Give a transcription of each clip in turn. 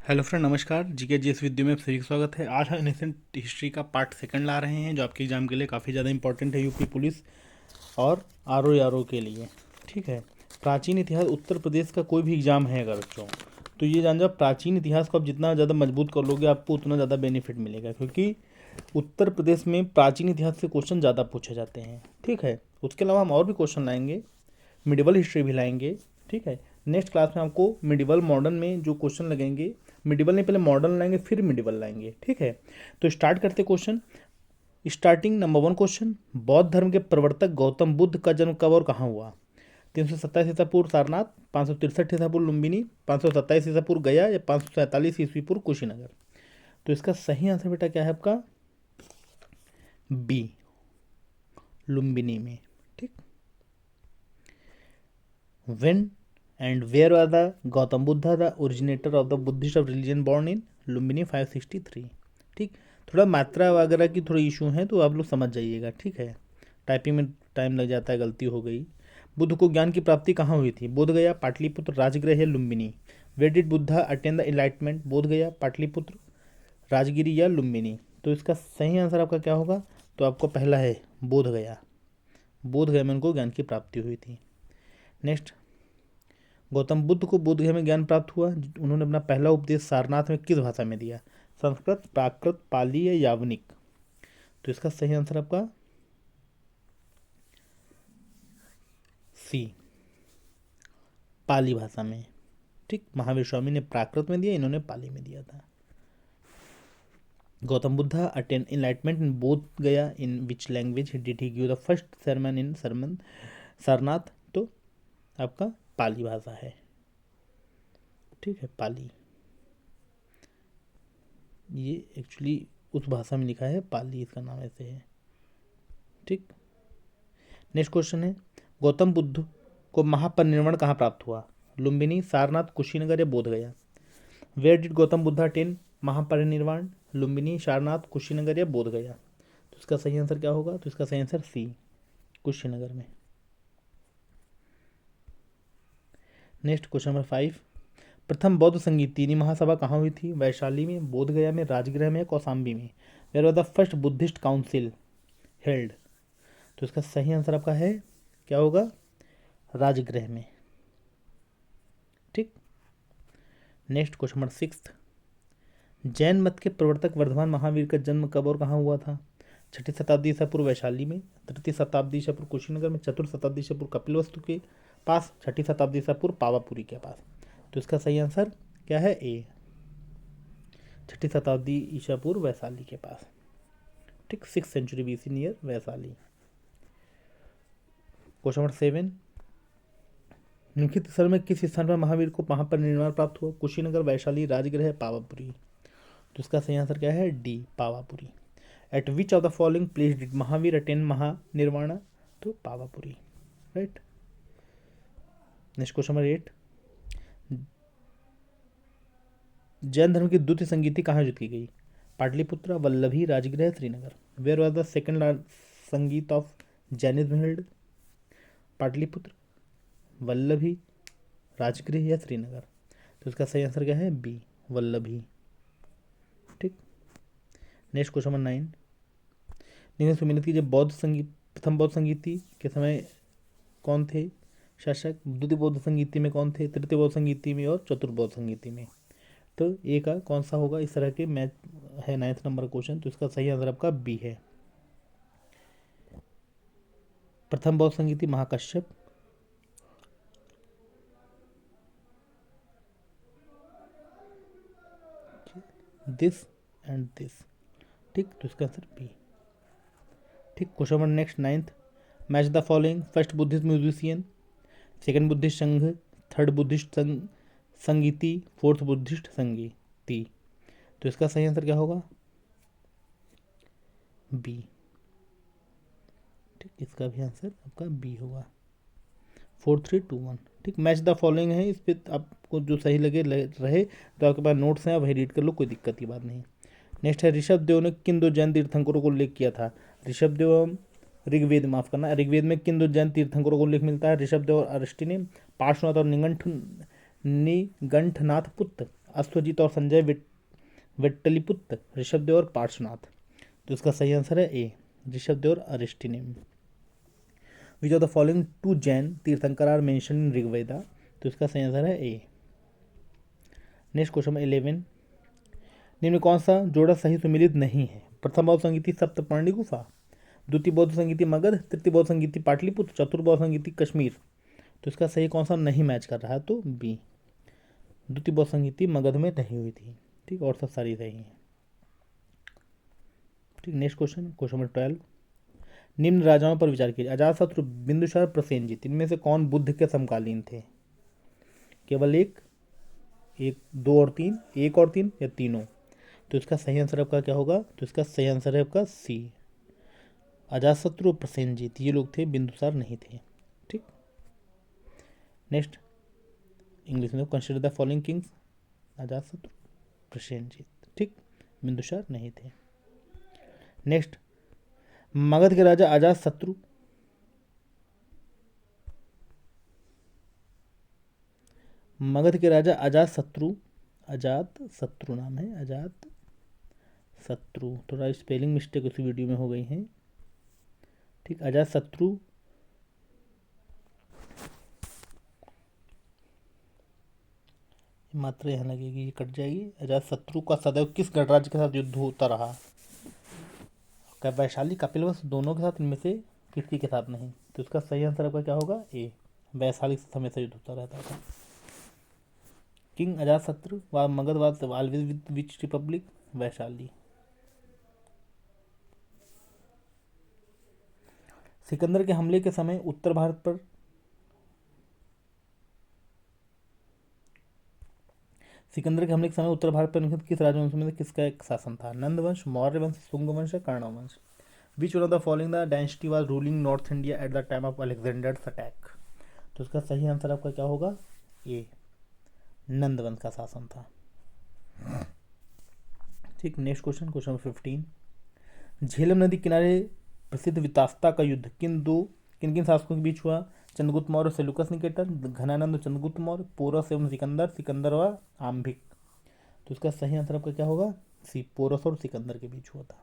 Hello friend, नमस्कार। GK GS विद्या में आप सभी का स्वागत है। आज हम एंशिएंट हिस्ट्री का पार्ट सेकंड ला रहे हैं, जो आपके एग्जाम के लिए काफ़ी ज़्यादा इंपॉर्टेंट है, यूपी पुलिस और आरओ के लिए। ठीक है। प्राचीन इतिहास, उत्तर प्रदेश का कोई भी एग्जाम है अगर बच्चों, तो ये जान जाओ, प्राचीन इतिहास को आप जितना ज़्यादा मजबूत कर लोगे आपको उतना ज़्यादा बेनिफिट मिलेगा, क्योंकि उत्तर प्रदेश में प्राचीन इतिहास से क्वेश्चन ज़्यादा पूछे जाते हैं। ठीक है। उसके अलावा हम और भी क्वेश्चन लाएंगे, मिडिवल हिस्ट्री भी लाएंगे। ठीक है। नेक्स्ट क्लास में आपको मिडिवल मॉडर्न में जो क्वेश्चन लगेंगे, मिडिवल नहीं पहले मॉडर्न लाएंगे फिर मिडिवल लाएंगे। ठीक है। तो स्टार्ट करते question. Starting number one question, बौद्ध धर्म के प्रवर्तक गौतम बुद्ध का जन्म कब और कहाँ हुआ? 327 ईसा पूर्व सारनाथ, 563 ईसा पूर्व लुम्बिनी, 527 ईसा पूर्व गया, या 547 ईस्वी पूर्व कुशीनगर? तो इसका सही आंसर बेटा क्या है आपका? बी, लुम्बिनी में। ठीक। When and where was the Gautam Buddha the originator of the Buddhist of religion born in Lumbini 563? ठीक। थोड़ा मात्रा वगैरह की थोड़ी इशू है तो आप लोग समझ जाइएगा। ठीक है। टाइपिंग में टाइम लग जाता है, गलती हो गई। बुद्ध को ज्ञान की प्राप्ति कहाँ हुई थी? बोध गया, पाटलिपुत्र, राजगृह या Lumbini? Where did Buddha attain the enlightenment? Bodh Gaya, Pataliputra, Rajagiri या लुम्बिनी? तो इसका सही आंसर आपका क्या होगा? तो आपको पहला है बोध गया। बोध गया में उनको ज्ञान की प्राप्ति हुई थी। नेक्स्ट, गौतम बुद्ध को बोध गया में ज्ञान प्राप्त हुआ। उन्होंने अपना पहला उपदेश सारनाथ में किस भाषा में दिया? संस्कृत, प्राकृत, पाली या यावनिक? तो इसका सही आंसर आपका सी, पाली भाषा में। ठीक। महावीर स्वामी ने प्राकृत में दिया, इन्होंने पाली में दिया था। Gautam Buddha attain enlightenment in Bodh Gaya in which language did he give the first sermon in Sarnath? तो आपका पाली भाषा है। ठीक है, पाली। ये एक्चुअली उस भाषा में लिखा है, पाली इसका नाम ऐसे है। ठीक। नेक्स्ट क्वेश्चन है, गौतम बुद्ध को महापरिनिर्वाण कहाँ प्राप्त हुआ? लुम्बिनी, सारनाथ, कुशीनगर या Bodh Gaya? Where did Gautam Buddha attain Mahaparinirvana? Lumbini, Sarnath, Kushinagar या बोध गया? तो इसका सही आंसर क्या होगा? तो इसका सही आंसर सी, कुशीनगर में। नेक्स्ट क्वेश्चन नंबर 5, प्रथम बौद्ध संगीतिनी महासभा कहाँ हुई थी? वैशाली में, बोध गया में, राजगृह में, कौसाम्बी में? Where was the first Buddhist council held? तो इसका सही आंसर आपका है क्या होगा? राजगृह में। ठीक। नेक्स्ट क्वेश्चन नंबर 6, जैन मत के प्रवर्तक वर्धमान महावीर का जन्म कब और कहाँ हुआ था? 6ठी शताब्दी ईसा पूर्व वैशाली में, 3री शताब्दी ईसा पूर्व कुशीनगर में, 4ठी शताब्दी ईसा पूर्व कपिलवस्तु के पास, 6ठी शताब्दी ईसा पूर्व पावापुरी के पास? तो इसका सही आंसर क्या है? ए, 6ठी शताब्दी ईसा पूर्व वैशाली के पास। ठीक। 6th century BC near Vaishali. Question number 7, निम्नलिखित स्थल में किस स्थान पर महावीर को महापरिनिर्वाण प्राप्त हुआ? कुशीनगर, वैशाली, राजगृह, पावापुरी? तो इसका सही आंसर क्या है? D, Pawapuri. At which of the following place did Mahavir attain Mahanirvana? तो Pawapuri. Right. Next question number 8, Jain धर्म की द्वितीय संगीति कहाँ आयोजित की गई? Pataliputra, Vallabhi, Rajgriha, Srinagar? Where was the second Sangiti of Jainism held? Pataliputra, Vallabhi, Rajgriha या श्रीनगर? तो इसका सही आंसर क्या है? बी, वल्लभी। ठीक। नेक्स्ट क्वेश्चन नंबर 9, निम्न से उम्मीद कीजिए, बौद्ध संगीत, प्रथम बौद्ध संगीति के समय कौन थे शासक? द्वितीय बौद्ध संगीति में कौन थे? तृतीय बौद्ध संगीति में और चतुर्थ बौद्ध संगीति में? तो ए का कौन सा होगा? इस तरह के मैथ है 9th नंबर क्वेश्चन। तो इसका सही आंसर आपका बी है, प्रथम बौद्ध संगीति महाकश्यप, दिस एंड दिस। ठीक। तो इसका आंसर बी। ठीक। Question number next 9th, match the following, first Buddhist musician, second Buddhist संघ, थर्ड बुद्धिस्ट संगीति, फोर्थ बुद्धिस्ट संगीति? तो इसका सही आंसर क्या होगा? बी। ठीक। इसका भी आंसर आपका बी होगा, 4 3 2 1। ठीक। मैच द फॉलोइंग है, इस पर आपको जो सही लगे रहे तो आपके पास नोट्स हैं, वही रीड कर लो, कोई दिक्कत की बात नहीं। नेक्स्ट है, ऋषभ देव ने किन दो जैन तीर्थंकरों को उल्लेख किया था? ऋषभ देव, ऋग्वेद, माफ करना, ऋग्वेद में किन दो जैन तीर्थंकरों को उल्लेख मिलता है? ऋषभ देव और अरष्टि ने, पार्श्वनाथ और निगंठनाथ पुत्र अश्वजीत और संजय विट्टलिपुत्र, ऋषभदेव और पार्श्वनाथ। तो इसका सही आंसर है ए, ऋषभदेव और Arishtanemi. Which of the following two Jain tirthankar are mention in Rigveda. तो इसका सही आंसर है ए। नेक्स्ट क्वेश्चन 11, निम्न में कौन सा जोड़ा सही सुमिलित नहीं है? प्रथम बौद्ध संगीति सप्तपर्णी गुफा, द्वितीय बौद्ध संगीति मगध, तृतीय बौद्ध संगीति पाटलिपुत्र, चतुर्थ बौद्ध संगीति कश्मीर। तो इसका सही कौन सा नहीं मैच कर रहा है? तो बी, द्वितीय बौद्ध संगीति मगध में नहीं हुई थी। ठीक, और सब सारी सही है। ठीक, नेक्स्ट क्वेश्चन, क्वेश्चन नंबर 12, निम्न राजाओं पर विचार कीजिए। अजातशत्रु, बिंदुसार, प्रसेनजीत, इनमें से कौन बुद्ध के समकालीन थे? केवल एक, एक, दो और तीन, एक और तीन, या तीनों? तो इसका सही आंसर आपका क्या होगा? तो इसका सही आंसर है आपका सी, अजातशत्रु और प्रसेनजीत, ये लोग थे, बिंदुसार नहीं थे। ठीक, नेक्स्ट इंग्लिश में, consider the following Kings, Ajatashatru, Prasenjit. ठीक, बिंदुसार नहीं थे। नेक्स्ट, मगध के राजा अजातशत्रु, मगध के राजा अजातशत्रु, अजातशत्रु नाम है, अजातशत्रु, थोड़ा स्पेलिंग मिस्टेक उसी वीडियो में हो गई है। ठीक, अजातशत्रु मात्रा यहाँ लगेगी, ये कट जाएगी। अजातशत्रु का सदैव किस गणराज्य के साथ युद्ध होता रहा? क्या वैशाली, कपिलवस्तु, दोनों के साथ, इनमें से किसी के साथ नहीं? तो इसका सही आंसर आपका क्या होगा? ए, वैशाली से हमेशा युद्ध होता रहता था। किंग अजातशत्रु व Magadh was always with which Republic? Vaishali. Sikandar के हमले के समय उत्तर भारत पर निखित किस राजवंश में से किसका एक शासन था? नंद वंश, मौर्य वंश, शुंग वंश या कर्ण वंश? Which one of the following the dynasty was ruling north India at the time of Alexander's attack? तो इसका सही आंसर आपका क्या होगा? ए, नंद वंश का शासन था। ठीक, next question, question number 15, Jhelum नदी किनारे प्रसिद्ध वितास्ता का युद्ध किन किन शासकों के बीच हुआ? चंद्रगुप्त मौर्य, सेलुकस निकेटर, घनानंद, चंद्रगुप्त मौर्य, पोरस एवं सिकंदर, सिकंदर व आम्भिक। तो इसका सही आंसर आपका क्या होगा? सी, पोरस और सिकंदर के बीच हुआ था।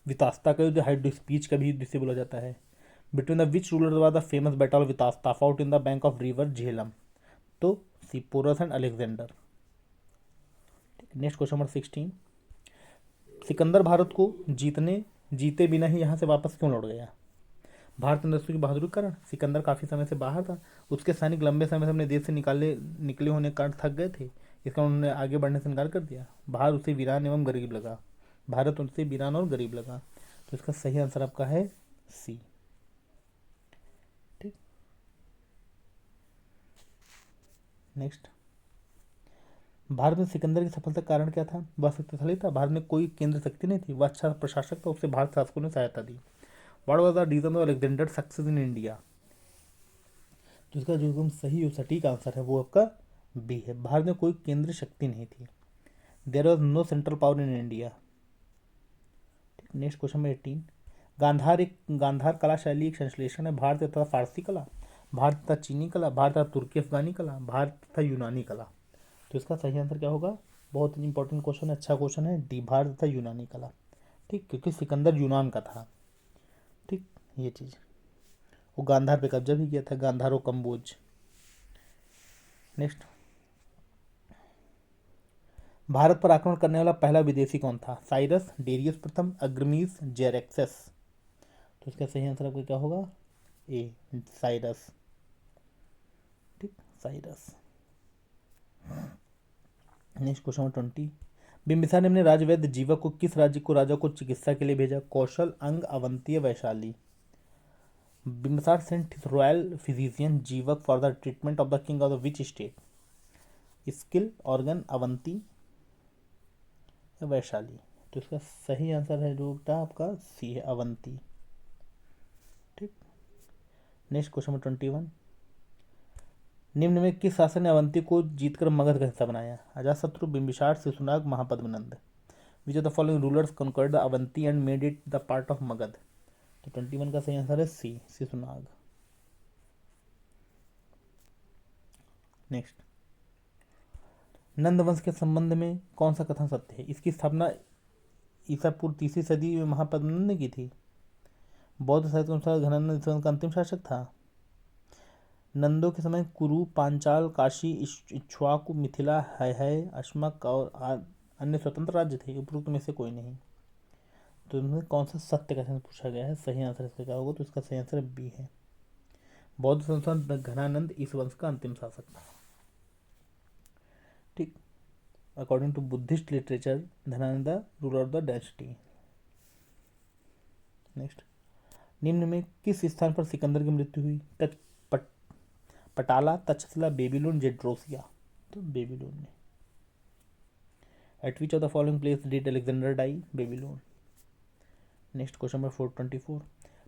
वितास्ता का युद्ध हाइड स्पीच का भी युद्ध से बोला जाता है। Between the which ruler was the famous battle of Vitasta fought in the bank of river Jhelum? तो C, Porus and Alexander. Next question number 16, Sikandar Bharat को जीते बिना ही यहाँ से वापस क्यों लौट गया? भारत नंदसू की बहादुरी के कारण? सिकंदर काफ़ी समय से बाहर था, उसके सैनिक लंबे समय से अपने देश से निकले होने के कारण थक गए थे, इसका उन्होंने आगे बढ़ने से इनकार कर दिया। भारत उसे वीरान और गरीब लगा। तो इसका सही आंसर आपका है सी। ठीक, नेक्स्ट, भारत में सिकंदर की सफलता का कारण क्या था? वह शक्तिशाली था, भारत में कोई केंद्र शक्ति नहीं थी, वह अच्छा प्रशासक था, उससे भारत शासकों ने सहायता दी। What was the reason of Alexander success in India? तो इसका जो एकदम सही और सटीक आंसर है वो आपका बी है, भारत में कोई केंद्र शक्ति नहीं थी। There was no central power in India. Next question में 18, गांधार कला शैली एक संश्लेषण है भारत तथा फारसी कला, भारत तथा चीनी कला, भारत तथा तुर्की अफगानी कला, भारत तथा यूनानी कला। तो इसका सही आंसर क्या होगा? बहुत इंपॉर्टेंट क्वेश्चन है, अच्छा क्वेश्चन है, डी, भारत तथा यूनानी कला। ठीक, क्योंकि सिकंदर यूनान का था। ठीक, ये चीज़, वो गांधार पे कब्जा भी किया था, गांधार और कम्बोज। नेक्स्ट, भारत पर आक्रमण करने वाला पहला विदेशी कौन था? साइरस, डेरियस प्रथम, अग्रमीज, जेरेक्सस। तो इसका सही आंसर आपका क्या होगा? ए, साइरस। ठीक, साइरस। नेक्स्ट क्वेश्चन 20, बिंबिसार ने अपने राजवैद्य जीवक को किस राज्य को राजा को चिकित्सा के लिए भेजा? Kaushal, Ang, Avanti, Vaishali? Bimbisar sent his royal physician Jivak for the treatment of the king of the which state? Skill, organ, Avanti या वैशाली? तो इसका सही आंसर है जो बेटा आपका सी है, अवंती। ठीक, नेक्स्ट क्वेश्चन नंबर 21, निम्न में किस शासक ने अवंती को जीतकर मगध का हिस्सा बनाया? Ajatashatru, Bimbisar, Shishunag, Mahapadmanand. Which of the following rulers conquered the Avanti and made it the part of Magadh? तो 21 का सही आंसर है सी, शिशुनाग। नेक्स्ट, नंद वंश के संबंध में कौन सा कथन सत्य है? इसकी स्थापना ईसा पूर्व 3वीं सदी में महापद्मनंद ने की थी। बौद्ध साहित्य के अनुसार घनानंद इस वंश का अंतिम शासक था। नंदों के समय कुरु, पांचाल, काशी, इक्ष्वाकु, मिथिला, है अश्मक और अन्य स्वतंत्र राज्य थे। उपरोक्त में से कोई नहीं। तो इनमें कौन सा सत्य कथन पूछा गया है? सही आंसर इसका क्या होगा? तो इसका सही आंसर बी है। बौद्ध संस्थान घनानंद इस वंश का अंतिम शासक था। ठीक। According to Buddhist literature Dhanananda ruler of the dynasty. Next, निम्न में किस स्थान पर सिकंदर की मृत्यु हुई? Patala, Takshashila, Babylon, Gedrosia. तो बेबीलोन में। At which of the following place did Alexander die? Babylon. Next question number 424,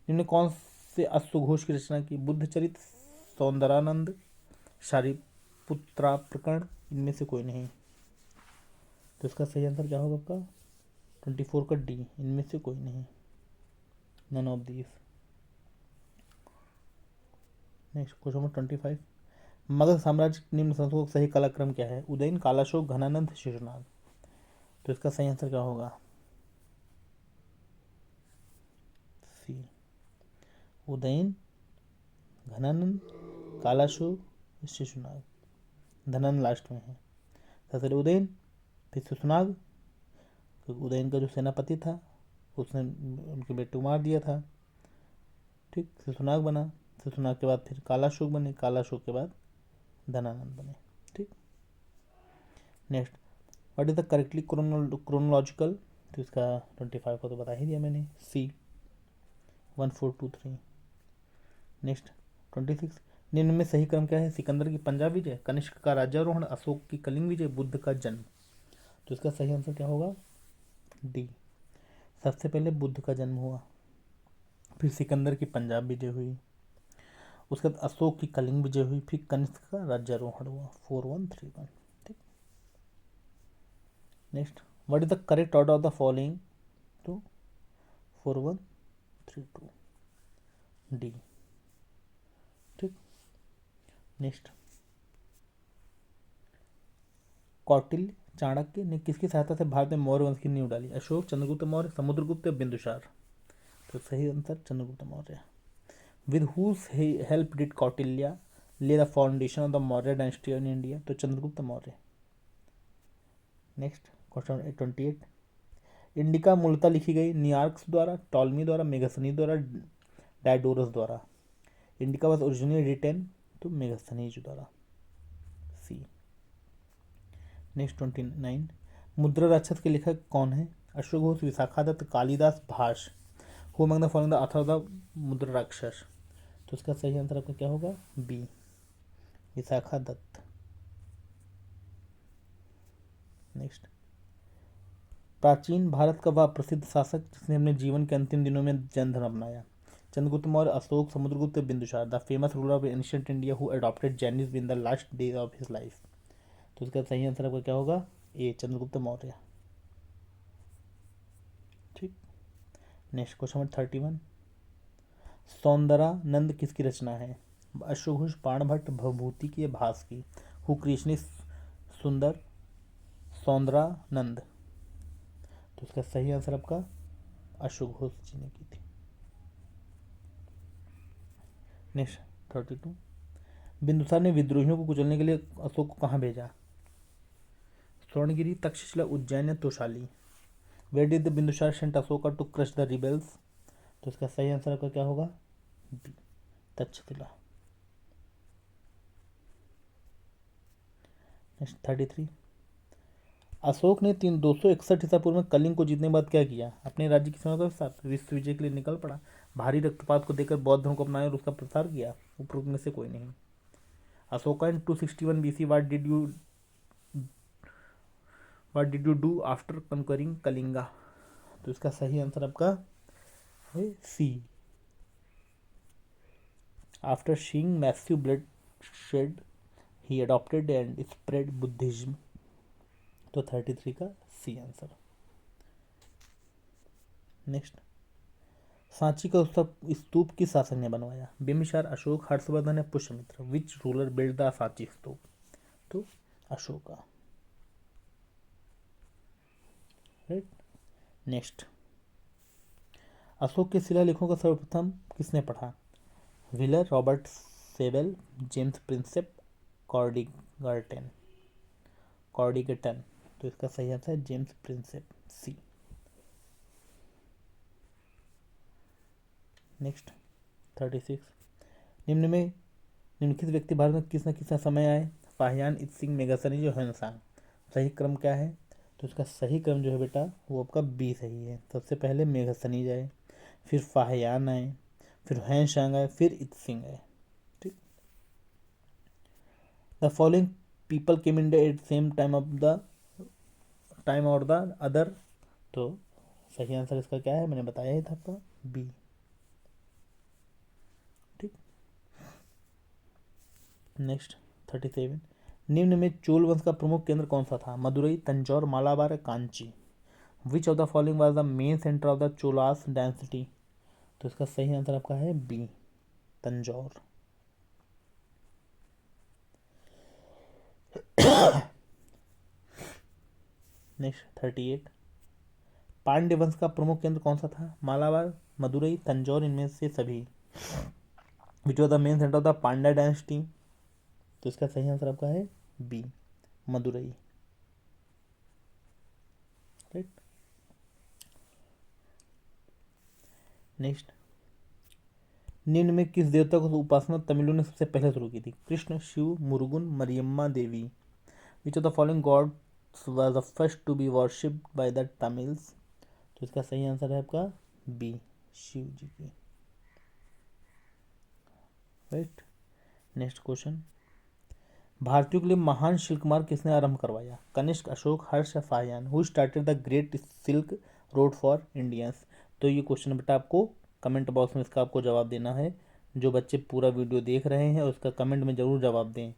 निम्न कौन से अश्वघोष की रचना की? बुद्ध चरित, सौंदरानंद, शारिपुत्रा प्रकरण, इनमें से कोई नहीं। तो इसका सही आंसर क्या होगा आपका? 24 का डी, इनमें से कोई नहीं, none of these. Next question number 25, Magadha साम्राज्य निम्न संस्थानों का सही कालक्रम क्या है? उदयन, कालाशोक, घनानंद, शिशुनाग। तो इसका सही आंसर क्या होगा? सी, उदयन, घनानंद, कालाशोक, शिशुनाग। धनानंद लास्ट में है। सबसे उदयन, फिर शिशुनाग, क्योंकि उदयन का जो सेनापति था उसने उनके बेटे को मार दिया था। ठीक, शिशुनाग बना, शिशुनाग के बाद फिर कालाशोक बने, कालाशोक के बाद धनानंद बने। ठीक। Next, what is the correctly chronological? तो इसका 25 को तो बता ही दिया मैंने, सी 1423। नेक्स्ट 26, निम्न में सही क्रम क्या है? सिकंदर की पंजाब विजय, कनिष्क का राज्यारोहण, अशोक की कलिंग विजय, बुद्ध का जन्म। तो इसका सही आंसर क्या होगा? डी, सबसे पहले बुद्ध का जन्म हुआ, फिर सिकंदर की पंजाब विजय हुई, उसके बाद अशोक की कलिंग विजय हुई, फिर कनिष्क का राज्यारोहण हुआ। 4131। ठीक। Next, what is the correct order of the following? तो 4132 डी। ठीक। नेक्स्ट, कौटिल्य चाणक्य ने किसकी सहायता से भारत में मौर्य वंश की नींव डाली? अशोक, चंद्रगुप्त मौर्य, समुद्रगुप्त, बिंदुसार। तो सही answer Chandragupta Maurya. With whose help did Kautilya lay the foundation of the Maurya dynasty in India? तो Chandragupta Maurya. Next question 28, Indica मूलतः लिखी गई नियार्क्स द्वारा, टॉलमी द्वारा, मेगास्थनीज द्वारा, डायडोरस द्वारा? इंडिका वॉज ओरिजिनली रिटेन, तो मेगास्थनीज द्वारा, सी। नेक्स्ट 29, मुद्रा राक्षस के लेखक कौन है? अशोक घोष, विशाखादत्त, कालिदास, भाष। Who among the following the author of the मुद्रा राक्षस? तो इसका सही आंसर आपका क्या होगा? बी, विशाखादत्त। नेक्स्ट, प्राचीन भारत का वह प्रसिद्ध शासक जिसने अपने जीवन के अंतिम दिनों में जैन धर्म अपनाया? Chandragupta Maurya, Ashoka, Samudragupta, Bindusara. The famous ruler of ancient India who adopted Jainism in the last days of his life? तो इसका सही आंसर आपका क्या होगा? ए, चंद्रगुप्त मौर्य। ठीक। नेक्स्ट क्वेश्चन नंबर 31, सौंदरानंद किसकी रचना है? अश्वघोष, बाणभट्ट, भवभूति की, भास की? हु कृष्ण सुंदर सौंदरानंद? तो इसका सही आंसर आपका अश्वघोष जी ने की थी। नेक्स्ट 32, बिंदुसार ने विद्रोहियों को कुचलने के लिए अशोक को कहाँ भेजा? स्वर्णगिरी, तक्षशिला, उज्जैन या Tosali? Where did the Bindusara sent Ashoka to crush the rebels? तो इसका सही आंसर आपका क्या होगा? बी, तक्षशिला। नेक्स्ट 33, अशोक ने 261 ईसा पूर्व में कलिंग को जीतने के बाद क्या किया? अपने राज्य की सीमा का विस्तार, विश्व विजय के लिए निकल पड़ा, भारी रक्तपात को देखकर बौद्ध धर्म को अपनाया और उसका प्रसार किया? उपरोक्त में से कोई नहीं। Ashoka in 261 BC what did you do after conquering Kalinga? तो इसका सही आंसर आपका है C, after seeing massive bloodshed he adopted and spread Buddhism. तो 33 का सी आंसर। नेक्स्ट, सांची का स्तूप किस शासक ने बनवाया? बिम्बिसार, अशोक, हर्षवर्धन या Pushyamitra? Which ruler build the Sanchi stupa? तो अशोका। राइट। नेक्स्ट, अशोक के शिलालेखों का सर्वप्रथम किसने पढ़ा? Wheeler, Robert Sewell, James Prinsep, Codrington. Codrington. तो इसका सही आंसर है जेम्स प्रिंसेप, सी। नेक्स्ट 36, निम्नलिखित व्यक्ति भारत में किस न किस समय आए? फाहियान, इत्सिंग, मेगासनी, जो ह्वेनसांग। सही क्रम क्या है? तो इसका सही क्रम जो है बेटा वो आपका बी सही है। सबसे पहले मेघसनी जाए, फिर फाहियान आए, फिर ह्वेनसांग आए, फिर इत्सिंग आए। ठीक। The following people came India at same time और द अदर। तो सही आंसर इसका क्या है? मैंने बताया ही था आपका, बी। ठीक। नेक्स्ट 37, निम्न में चोल वंश का प्रमुख केंद्र कौन सा था? मदुरई, तंजौर, मालाबार, कांची। विच of the following was the main centre of the Cholas dynasty. तो इसका सही आंसर आपका है बी, तंजौर। नेक्स्ट 38, पांड्य वंश का प्रमुख केंद्र कौन सा था? मालाबार, मदुरई, तंजौर, इनमें से सभी। Which was the main centre of the Pandya dynasty. तो इसका सही आंसर आपका है बी, मदुरई। राइट। नेक्स्ट, निम्न में किस देवता को उपासना तमिलों ने सबसे पहले शुरू की थी? Krishna, Shiv, Murugan, Mariyamma Devi. Which of the following gods was the first to be worshipped by the Tamils. तो इसका सही आंसर है आपका बी, शिव जी की। राइट। नेक्स्ट क्वेश्चन, भारतीयों के लिए महान सिल्क मार्ग किसने आरंभ करवाया? कनिष्क, अशोक, हर्ष या Fahien. Who started the great silk road for Indians. तो ये क्वेश्चन बेटा आपको कमेंट बॉक्स में इसका आपको जवाब देना है। जो बच्चे पूरा वीडियो देख रहे हैं उसका कमेंट में ज़रूर जवाब दें।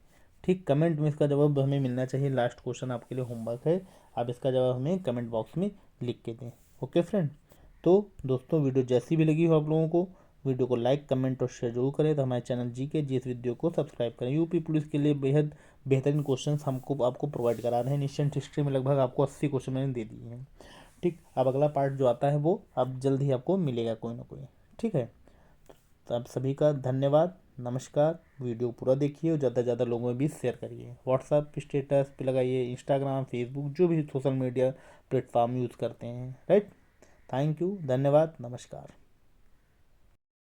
ठीक, कमेंट में इसका जवाब हमें मिलना चाहिए। लास्ट क्वेश्चन आपके लिए होमवर्क है, आप इसका जवाब हमें कमेंट बॉक्स में लिख के दें। Okay friend. तो दोस्तों वीडियो जैसी भी लगी हो आप लोगों को, वीडियो को लाइक, कमेंट और शेयर जरूर करें। तो हमारे चैनल जीके जीएस वीडियो को सब्सक्राइब करें। यूपी पुलिस के लिए बेहद बेहतरीन क्वेश्चंस हमको आपको प्रोवाइड करा रहे हैं। एशियन हिस्ट्री में लगभग आपको 80 क्वेश्चन मैंने दे दिए हैं। ठीक, अब अगला पार्ट जो आता है वो अब जल्द ही आपको मिलेगा कोई ना कोई। ठीक है, तो आप सभी का धन्यवाद, नमस्कार। वीडियो पूरा देखिए और ज़्यादा से ज़्यादा लोगों में भी शेयर करिए। व्हाट्सएप स्टेटस पे लगाइए, इंस्टाग्राम, फेसबुक, जो भी सोशल मीडिया प्लेटफॉर्म यूज़ करते हैं। राइट। थैंक यू, धन्यवाद, नमस्कार।